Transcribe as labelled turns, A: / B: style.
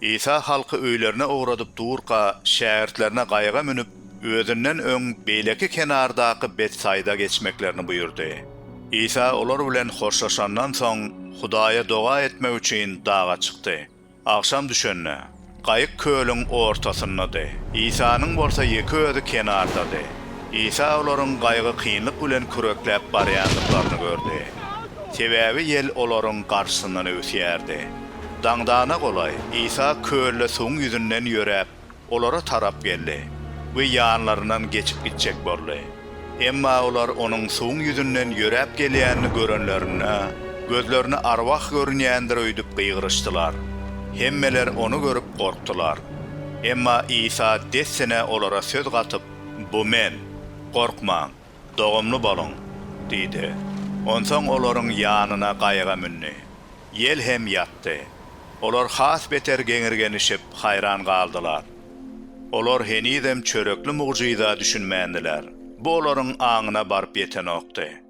A: İsa halkı öýlerine uğradyp durqa şähertlerine gaýga münüp özünden öň beýleki kenardaky Betsayda geçmeklerini buyurdy. İsa olar bilen hoşlaşandan soň Hudaýa doga etmek üçin dağa çykdy. Akşam düşenne gaýyk kölüň ortasyndadı. İsa'nın bolsa ýeki özi kenardady. İsa olaryň gaýgy kynlyk bilen kürekläp barýanlyklaryny gördü. Sebäbi yel olaryň garşysyndan ösýärdi. Daňdana golay, İsa kölle suň ýüzünden ýörep, olara tarap geldi we ýanlaryndan geçip gitjek boldy. Emma olar onuň suň ýüzünden ýörep gelýänini görenlerine, gözlerini arwah görünýändir öýdüp gıýgyryşdylar. Hemmeler onu görüp korktular. Emma İsa dessene olara söz gatyp, "Bu men, korkmaň, dogumly bolun," diýdi. Onsoň olaryň ýanyna gaýga münni. Yel hem ýatdy. Olar has beter geňirgenişip hayran galdylar. Olar henidem çörekli mugyza düşünmändiler. Bu olaryň aňyna baryp ýeten okdy.